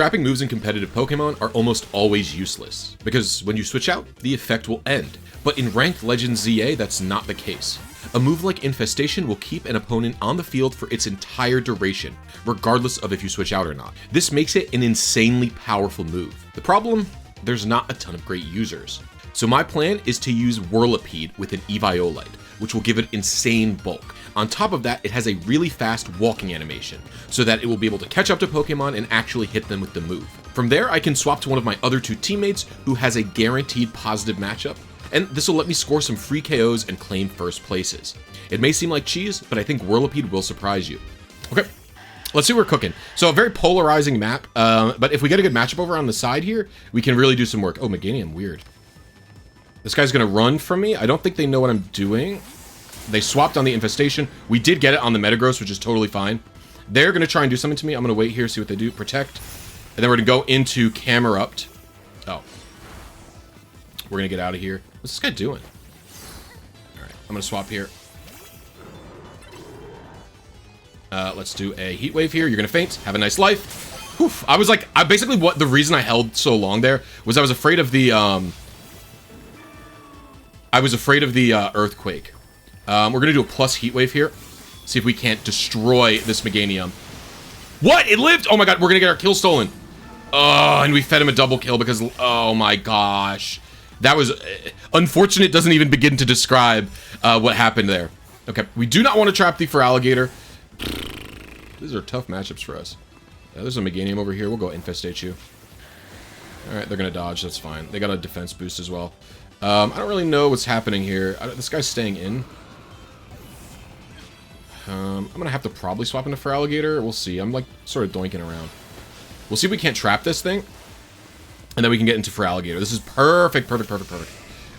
trapping moves in competitive Pokemon are almost always useless, because when you switch out, the effect will end. But in Ranked Legends ZA, that's not the case. A move like Infestation will keep an opponent on the field for its entire duration, regardless of if you switch out or not. This makes it an insanely powerful move. The problem? There's not a ton of great users. So my plan is to use Whirlipede with an EVIOLITE, which will give it insane bulk. On top of that, it has a really fast walking animation, so that it will be able to catch up to Pokemon and actually hit them with the move. From there, I can swap to one of my other two teammates who has a guaranteed positive matchup, and this will let me score some free KOs and claim first places. It may seem like cheese, but I think Whirlipede will surprise you. Okay, let's see what we're cooking. So a very polarizing map, but if we get a good matchup over on the side here, we can really do some work. Oh, Meganium, weird. This guy's gonna run from me. I don't think they know what I'm doing. They swapped on the Infestation. We did get it on the Metagross, which is totally fine. They're gonna try and do something to me. I'm gonna wait here, see what they do. Protect. And then we're gonna go into Camerupt. Oh. We're gonna get out of here. What's this guy doing? Alright, I'm gonna swap here. Let's do a Heat Wave here. You're gonna faint. Have a nice life. Oof. I was like, basically the reason I held so long there was I was afraid of the, Earthquake. We're gonna do a plus Heat Wave here. See if we can't destroy this Meganium. What? It lived! Oh my god, we're gonna get our kill stolen. Oh, and we fed him a double kill because, oh my gosh. That was unfortunate. Doesn't even begin to describe what happened there. Okay, we do not want to trap the Feraligatr. These are tough matchups for us. There's a Meganium over here. We'll go Infestate you. Alright, they're gonna dodge. That's fine. They got a defense boost as well. I don't really know what's happening here. This guy's staying in. I'm gonna have to probably swap into Feraligatr. We'll see. I'm like sort of doinking around. We'll see if we can't trap this thing. And then we can get into Feraligatr. This is perfect, perfect, perfect, perfect.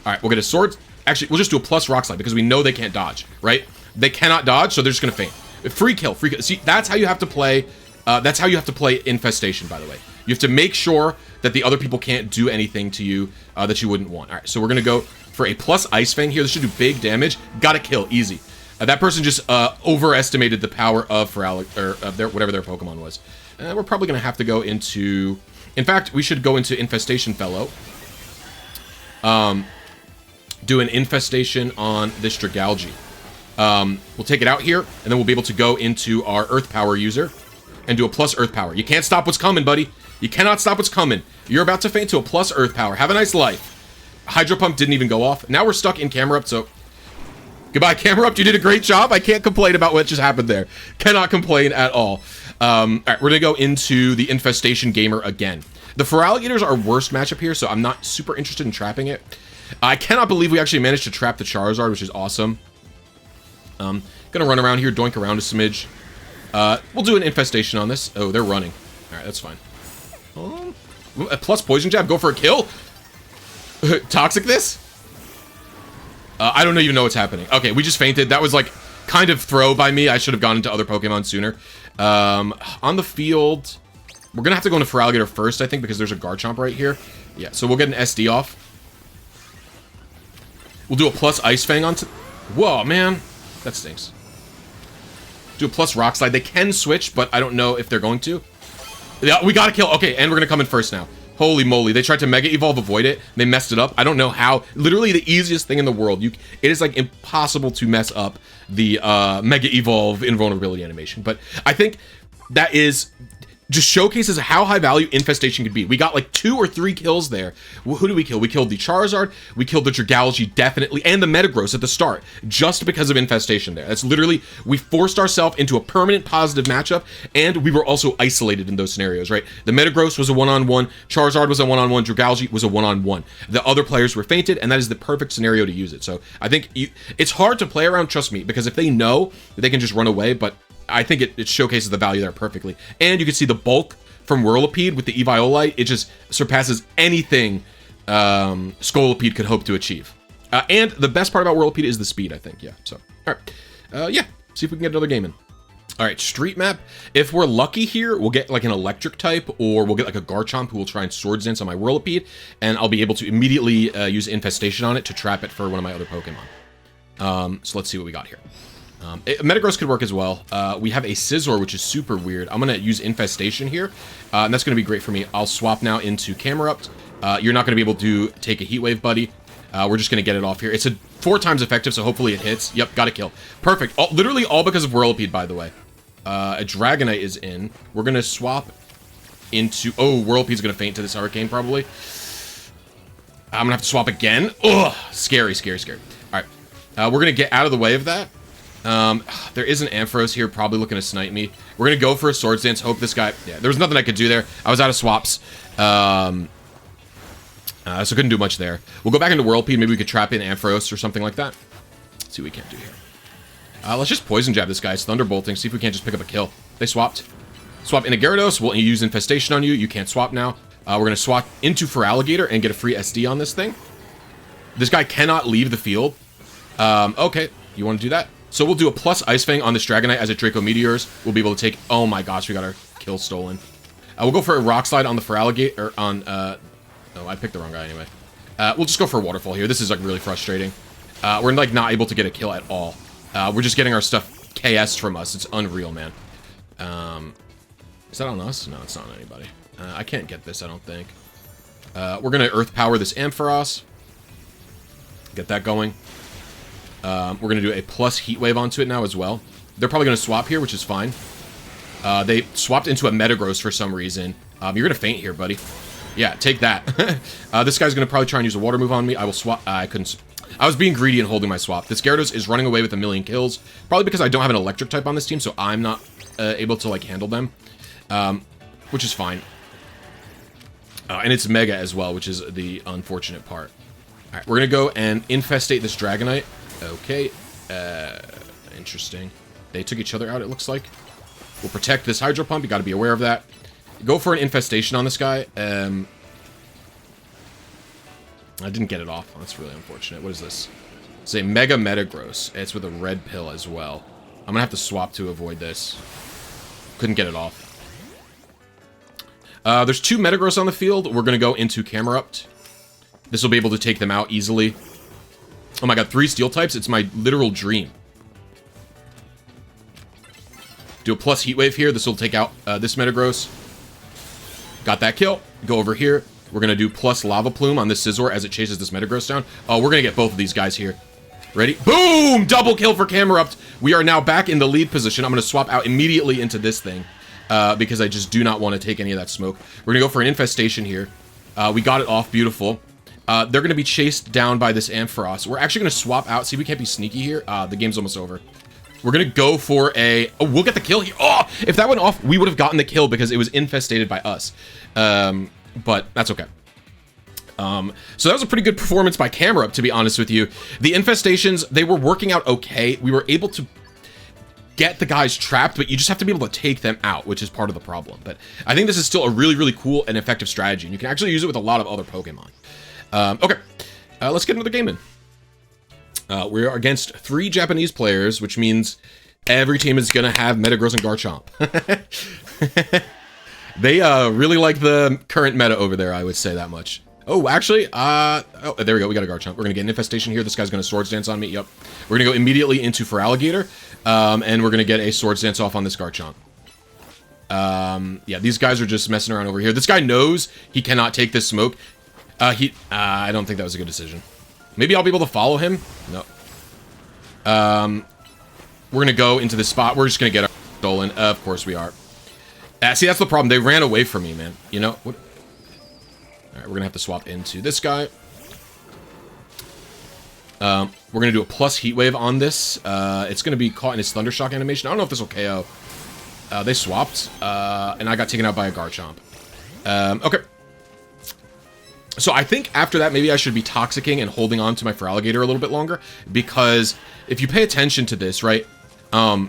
Alright, we'll get a sword. Actually, we'll just do a plus Rock Slide because we know they can't dodge, right? They cannot dodge, so they're just gonna faint. Free kill, free kill. See, that's how you have to play. That's how you have to play Infestation, by the way. You have to make sure that the other people can't do anything to you that you wouldn't want. All right, so we're gonna go for a plus Ice Fang here. This should do big damage. Gotta kill, easy. That person just overestimated the power of whatever their Pokemon was. We're probably gonna have to go into. In fact, we should go into Infestation Fellow. Do an Infestation on this Dragalge. We'll take it out here, and then we'll be able to go into our Earth Power user and do a plus Earth Power. You can't stop what's coming, buddy. You cannot stop what's coming. You're about to faint to a plus Earth Power. Have a nice life. Hydro Pump didn't even go off. Now we're stuck in Camerupt, so goodbye, Camerupt. You did a great job. I can't complain about what just happened there. Cannot complain at all. All right, we're gonna go into the Infestation Gamer again. The Feraligatr are our worst matchup here, so I'm not super interested in trapping it. I cannot believe we actually managed to trap the Charizard, which is awesome. Gonna run around here, doink around a smidge. We'll do an Infestation on this. Oh, they're running. All right, that's fine. A plus Poison Jab, go for a kill. Toxic this? I don't even know what's happening. Okay, we just fainted. That was like kind of throw by me. I should have gone into other Pokemon sooner. On the field, we're gonna have to go into Feraligatr first, I think, because there's a Garchomp right here. Yeah, so we'll get an SD off. We'll do a plus Ice Fang onto. Whoa, man, that stinks. Do a plus Rock Slide. They can switch, but I don't know if they're going to. Yeah, we gotta kill. Okay, and we're gonna come in first now. Holy moly, they tried to Mega Evolve, avoid it. They messed it up. I don't know how. Literally the easiest thing in the world. It is like impossible to mess up the Mega Evolve invulnerability animation. But I think that just showcases how high value Infestation could be. We got like 2 or 3 kills there. Who did we kill? We killed the Charizard, we killed the Dragalge, definitely, and the Metagross at the start, just because of Infestation there. That's literally, we forced ourselves into a permanent positive matchup, and we were also isolated in those scenarios, right? The Metagross was a one-on-one, Charizard was a one-on-one, Dragalge was a one-on-one. The other players were fainted, and that is the perfect scenario to use it. So I think it's hard to play around, trust me, because if they know, they can just run away, but I think it showcases the value there perfectly. And you can see the bulk from Whirlipede with the Eviolite. It just surpasses anything Scolipede could hope to achieve. And the best part about Whirlipede is the speed, I think. Yeah, so, all right. Yeah, see if we can get another game in. All right, Street Map. If we're lucky here, we'll get like an Electric type, or we'll get like a Garchomp who will try and Swords Dance on my Whirlipede, and I'll be able to immediately use Infestation on it to trap it for one of my other Pokemon. So let's see what we got here. Metagross could work as well. We have a Scizor, which is super weird. I'm going to use Infestation here, and that's going to be great for me. I'll swap now into Camerupt. You're not going to be able to take a Heat Wave, buddy. We're just going to get it off here. It's 4 times effective, so hopefully it hits. Yep, got a kill. Perfect. Literally all because of Whirlipede, by the way. A Dragonite is in. We're going to swap into... Oh, Whirlipede's going to faint to this Hurricane, probably. I'm going to have to swap again. Ugh, scary, scary, scary. All right. We're going to get out of the way of that. There is an Ampharos here, probably looking to snipe me. We're going to go for a Swords Dance, hope this guy... Yeah, there was nothing I could do there. I was out of swaps. So couldn't do much there. We'll go back into Whirlipede. Maybe we could trap in Ampharos or something like that. Let's see what we can't do here. Let's just Poison Jab this guy. It's Thunderbolting. See if we can't just pick up a kill. They swapped. Swap into Gyarados. We'll use Infestation on you. You can't swap now. We're going to swap into Feraligatr and get a free SD on this thing. This guy cannot leave the field. Okay, you want to do that? So we'll do a plus Ice Fang on this Dragonite as it Draco Meteors. We'll be able to take... Oh my gosh, we got our kill stolen. We'll go for a Rock Slide on the Feraligatr, on... Oh, I picked the wrong guy anyway. We'll just go for a Waterfall here. This is, like, really frustrating. We're, like, not able to get a kill at all. We're just getting our stuff KS'd from us. It's unreal, man. Is that on us? No, it's not on anybody. I can't get this, I don't think. We're going to Earth Power this Ampharos. Get that going. We're going to do a plus Heat Wave onto it now as well. They're probably going to swap here, which is fine. They swapped into a Metagross for some reason. You're going to faint here, buddy. Yeah, take that. This guy's going to probably try and use a Water Move on me. I will swap. I couldn't... I was being greedy and holding my swap. This Gyarados is running away with 1,000,000 kills. Probably because I don't have an Electric type on this team, so I'm not able to, like, handle them. Which is fine. And it's Mega as well, which is the unfortunate part. Alright, we're going to go and Infestate this Dragonite. Okay. Interesting. They took each other out, it looks like. We'll protect this Hydro Pump. You got to be aware of that. Go for an Infestation on this guy. I didn't get it off. That's really unfortunate. What is this? It's a Mega Metagross. It's with a red pill as well. I'm going to have to swap to avoid this. Couldn't get it off. There's 2 Metagross on the field. We're going to go into Camerupt. This will be able to take them out easily. Oh my god, 3 Steel types? It's my literal dream. Do a plus Heat Wave here. This will take out this Metagross. Got that kill. Go over here. We're going to do plus Lava Plume on this Scizor as it chases this Metagross down. Oh, we're going to get both of these guys here. Ready? Boom! Double kill for Camerupt. We are now back in the lead position. I'm going to swap out immediately into this thing. Because I just do not want to take any of that smoke. We're going to go for an Infestation here. We got it off. Beautiful. They're going to be chased down by this Ampharos. We're actually going to swap out. See, we can't be sneaky here. The game's almost over. We're going to go for a... Oh, we'll get the kill here. Oh, if that went off, we would have gotten the kill because it was infestated by us. But that's okay. So that was a pretty good performance by Camerupt, to be honest with you. The Infestations, they were working out okay. We were able to get the guys trapped, but you just have to be able to take them out, which is part of the problem. But I think this is still a really, really cool and effective strategy, and you can actually use it with a lot of other Pokemon. Okay, let's get another game in. We are against 3 Japanese players, which means every team is going to have Metagross and Garchomp. They really like the current meta over there, I would say that much. Oh, actually, oh, there we go. We got a Garchomp. We're going to get an Infestation here. This guy's going to Swords Dance on me. Yep. We're going to go immediately into Feraligatr, and we're going to get a Swords Dance off on this Garchomp. Yeah, these guys are just messing around over here. This guy knows he cannot take this smoke. I don't think that was a good decision. Maybe I'll be able to follow him. No. We're going to go into this spot. We're just going to get our stolen. Of course we are. See, that's the problem. They ran away from me, man. You know? What? Alright, we're going to have to swap into this guy. We're going to do a plus Heat Wave on this. It's going to be caught in his Thundershock animation. I don't know if this will KO. They swapped, and I got taken out by a Garchomp. Okay. So I think after that, maybe I should be Toxicking and holding on to my Feraligatr a little bit longer, because if you pay attention to this, right, we're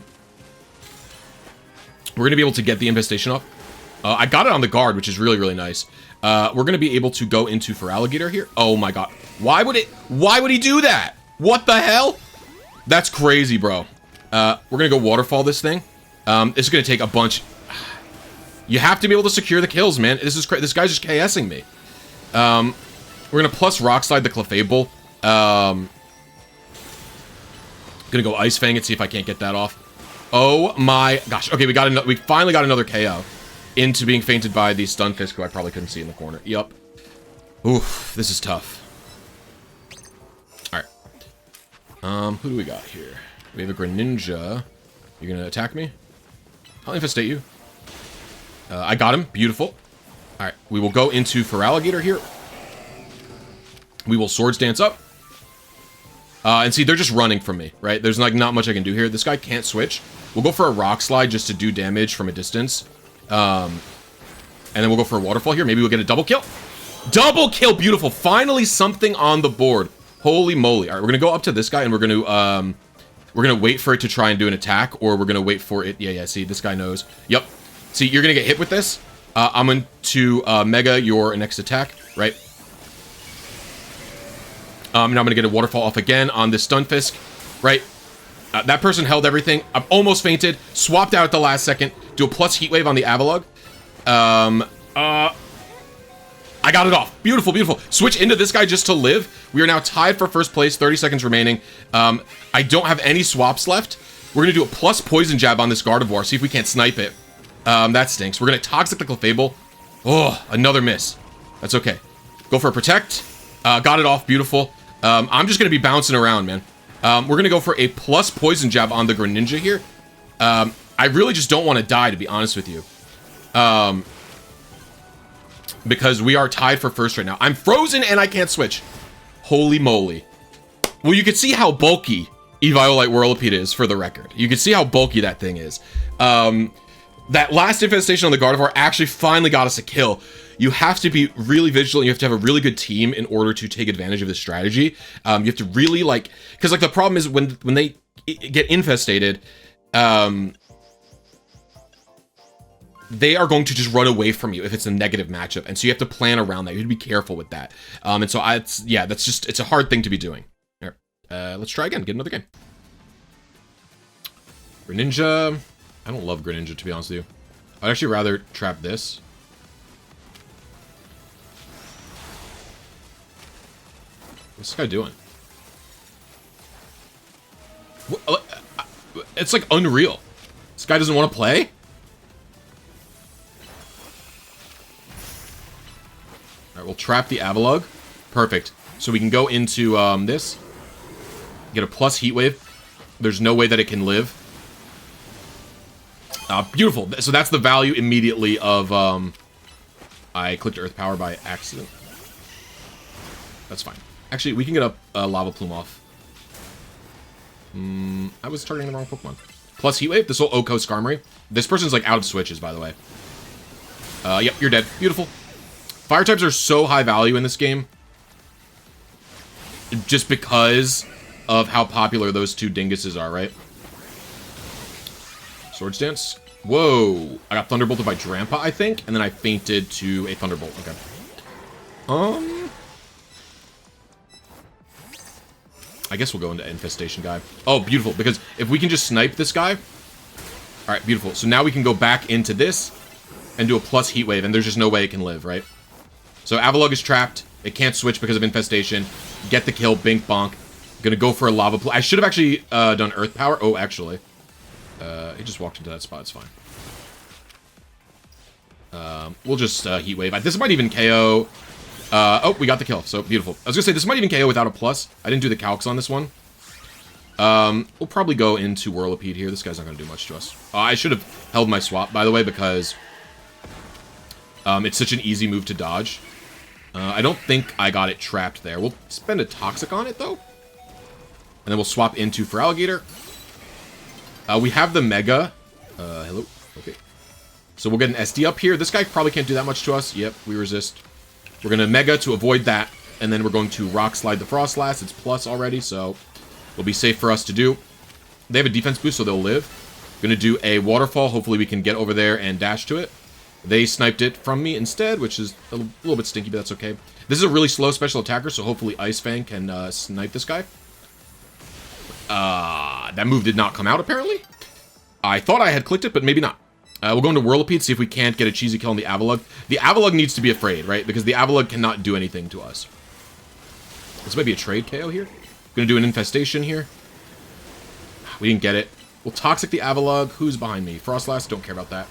going to be able to get the Infestation off. I got it on the guard, which is really, really nice. We're going to be able to go into Feraligatr here. Oh my god. Why would he do that? What the hell? That's crazy, bro. We're going to go Waterfall this thing. It's going to take a bunch. You have to be able to secure the kills, man. This guy's just KSing me. We're going to plus Rock Slide the Clefable. Gonna go Ice Fang and see if I can't get that off. Oh my gosh. Okay, we finally got another KO into being fainted by the Stun Fisk, who I probably couldn't see in the corner. Yup. Oof, this is tough. Alright. Who do we got here? We have a Greninja. You're gonna attack me? I'll infestate you. I got him. Beautiful. Alright, we will go into Feraligatr here. We will Swords Dance up. And see, they're just running from me, right? There's like not much I can do here. This guy can't switch. We'll go for a Rock Slide just to do damage from a distance. And then we'll go for a Waterfall here. Maybe we'll get a double kill. Double kill! Beautiful. Finally something on the board. Holy moly. Alright, we're gonna go up to this guy and we're gonna wait for it to try and do an attack, or we're gonna wait for it. Yeah, see, this guy knows. Yep. See, you're gonna get hit with this. I'm going to Mega your next attack, right? Now I'm gonna get a Waterfall off again on this Stunfisk, right? That person held everything. I'm almost fainted. Swapped out at the last second. Do a plus Heat Wave on the Avalugg. I got it off. Beautiful, beautiful. Switch into this guy just to live. We are now tied for first place. 30 seconds remaining. I don't have any swaps left. We're gonna do a plus Poison Jab on this Gardevoir. See if we can't snipe it. That stinks. We're gonna Toxic the Clefable. Oh, another miss. That's okay. Go for a Protect. Got it off. Beautiful. I'm just gonna be bouncing around, man. We're gonna go for a plus Poison Jab on the Greninja here. I really just don't want to die, to be honest with you. Because we are tied for first right now. I'm frozen and I can't switch. Holy moly. Well, you can see how bulky EVIOLITE WHIRLIPEDE is, for the record. You can see how bulky that thing is. That last infestation on the Gardevoir actually finally got us a kill. You have to be really vigilant. You have to have a really good team in order to take advantage of this strategy. You have to really, like... Because, like, the problem is when they get infestated, they are going to just run away from you if it's a negative matchup. And so you have to plan around that. You have to be careful with that. And so, it's a hard thing to be doing. All right, let's try again. Get another game. Greninja. I don't love Greninja, to be honest with you. I'd actually rather trap this. What's this guy doing? It's like unreal. This guy doesn't want to play? Alright, we'll trap the Avalugg. Perfect. So we can go into this. Get a plus Heat Wave. There's no way that it can live. Beautiful. So that's the value immediately of... I clicked Earth Power by accident. That's fine. Actually, we can get a Lava Plume off. I was targeting the wrong Pokemon. Plus Heat Wave. This will Oko Skarmory. This person's like out of switches, by the way. Yep, you're dead. Beautiful. Fire types are so high value in this game. Just because of how popular those two dinguses are, right? Swords Dance. Whoa. I got Thunderbolted by Drampa, I think. And then I fainted to a Thunderbolt. Okay. I guess we'll go into Infestation guy. Oh, beautiful. Because if we can just snipe this guy. Alright, beautiful. So now we can go back into this and do a plus Heat Wave. And there's just no way it can live, right? So Avalugg is trapped. It can't switch because of Infestation. Get the kill. Bink bonk. Gonna go for a Lava Plume. I should have actually done Earth Power. Oh, actually. He just walked into that spot. It's fine. We'll just Heat Wave. This might even KO. Oh, we got the kill. So beautiful. I was gonna say this might even KO without a plus. I didn't do the calcs on this one. We'll probably go into Whirlipede here. This guy's not gonna do much to us. I should have held my swap, by the way, because it's such an easy move to dodge. I don't think I got it trapped there. We'll spend a Toxic on it though, and then we'll swap into Feraligatr. We have the Mega. Hello. Okay. So we'll get an SD up here. This guy probably can't do that much to us. Yep, we resist. We're going to Mega to avoid that. And then we're going to Rock Slide the Frostlass. It's plus already, so it'll be safe for us to do. They have a defense boost, so they'll live. Going to do a Waterfall. Hopefully we can get over there and dash to it. They sniped it from me instead, which is a little bit stinky, but that's okay. This is a really slow special attacker, so hopefully Ice Fang can snipe this guy. That move did not come out, apparently. I thought I had clicked it, but maybe not. We'll go into Whirlipede, see if we can't get a cheesy kill on the Avalugg. The Avalugg needs to be afraid, right? Because the Avalugg cannot do anything to us. This might be a trade KO here. Gonna do an Infestation here. We didn't get it. We'll Toxic the Avalugg. Who's behind me? Frostlass? Don't care about that.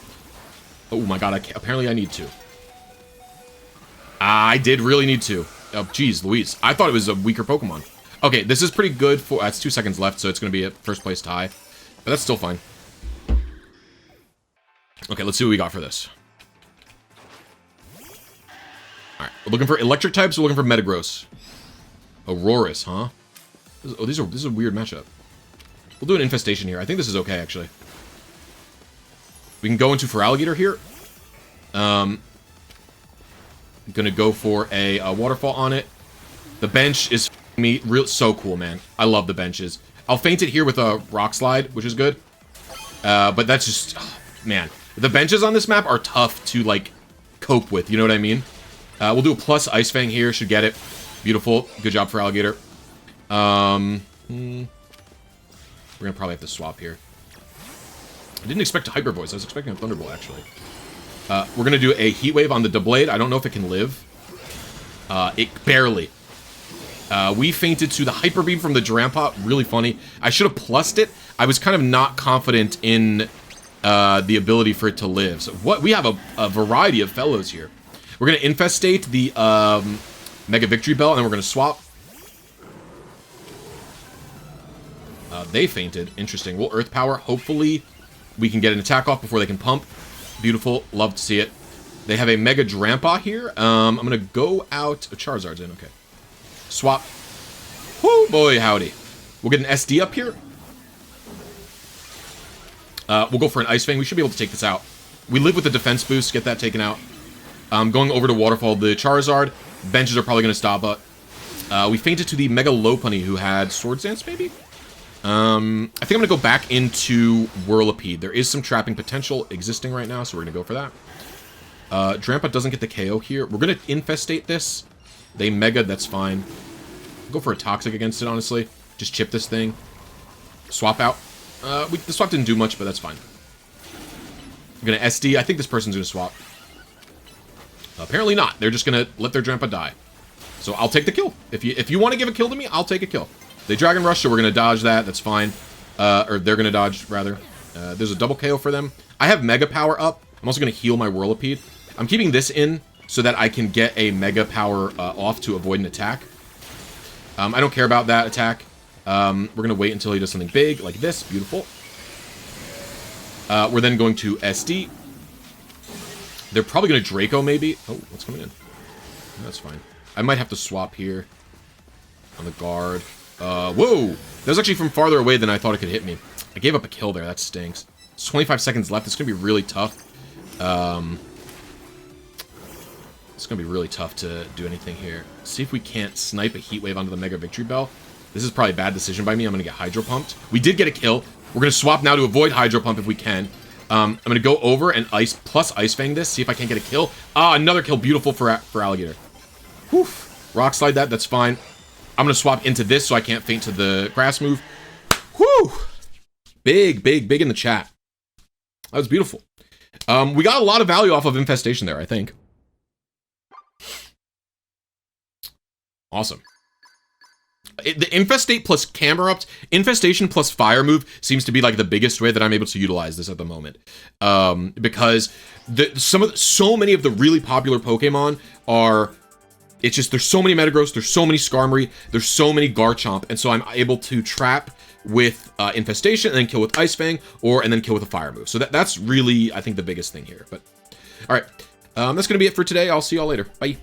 Oh my god, apparently I need to. I did really need to. Oh, geez, Louise. I thought it was a weaker Pokemon. Okay, this is pretty good for... That's 2 seconds left, so it's going to be a first place tie. But that's still fine. Okay, let's see what we got for this. Alright, we're looking for electric types, we're looking for Metagross. Aurorus, huh? Oh, this is a weird matchup. We'll do an Infestation here. I think this is okay, actually. We can go into Feraligatr here. Gonna go for a Waterfall on it. The bench is me so cool, man. I love the benches. I'll feint it here with a Rock Slide, which is good. But that's just... Oh, man. The benches on this map are tough to, like, cope with. You know what I mean? We'll do a plus Ice Fang here. Should get it. Beautiful. Good job for Alligator. We're gonna probably have to swap here. I didn't expect a Hyper Voice. I was expecting a Thunderbolt, actually. We're gonna do a Heat Wave on the Doublade. I don't know if it can live. It barely. We feinted to the Hyper Beam from the Drampa. Really funny. I should have plussed it. I was kind of not confident in the ability for it to live. So we have a variety of fellows here. We're gonna Infestate the Mega Victory Bell, and then we're gonna swap. They fainted. Interesting. We'll Earth Power. Hopefully, we can get an attack off before they can pump. Beautiful. Love to see it. They have a Mega Drampa here. I'm going to go out... Charizard's in. Okay. Swap. Whoo, boy, howdy. We'll get an SD up here. We'll go for an Ice Fang. We should be able to take this out. We live with the defense boost. Get that taken out. Going over to Waterfall the Charizard. Benches are probably going to stop it. We fainted to the Mega Lopunny who had Swords Dance, maybe? I think I'm going to go back into Whirlipede. There is some trapping potential existing right now, so we're going to go for that. Drampa doesn't get the KO here. We're going to Infestate this. They Mega, that's fine. Go for a Toxic against it, honestly. Just chip this thing. Swap out. The swap didn't do much, but that's fine. I'm going to SD. I think this person's going to swap. Apparently not. They're just going to let their Drampa die. So I'll take the kill. If you want to give a kill to me, I'll take a kill. They Dragon Rush, so we're going to dodge that. That's fine. Or they're going to dodge, rather. There's a double KO for them. I have Mega Power up. I'm also going to heal my Whirlipede. I'm keeping this in so that I can get a Mega Power off to avoid an attack. I don't care about that attack. We're going to wait until he does something big, like this. Beautiful. We're then going to SD. They're probably going to Draco, maybe. Oh, what's coming in? That's fine. I might have to swap here on the guard. Whoa! That was actually from farther away than I thought it could hit me. I gave up a kill there. That stinks. It's 25 seconds left. It's going to be really tough. It's going to be really tough to do anything here. See if we can't snipe a Heat Wave onto the Mega Victory Bell. This is probably a bad decision by me. I'm going to get Hydro Pumped. We did get a kill. We're going to swap now to avoid Hydro Pump if we can. I'm going to go over and Ice Fang this. See if I can't get a kill. Ah, another kill. Beautiful for Alligator. Whew. Rock Slide that. That's fine. I'm going to swap into this so I can't feint to the grass move. Whew! Big in the chat. That was beautiful. We got a lot of value off of Infestation there, I think. Awesome. The Infestate plus Camerupt, Infestation plus Fire move seems to be like the biggest way that I'm able to utilize this at the moment. Because so many of the really popular Pokemon are... It's just, there's so many Metagross, there's so many Skarmory, there's so many Garchomp, and so I'm able to trap with Infestation and then kill with Ice Fang, and then kill with a Fire move. So that's really, I think, the biggest thing here. But, alright, that's going to be it for today. I'll see y'all later. Bye.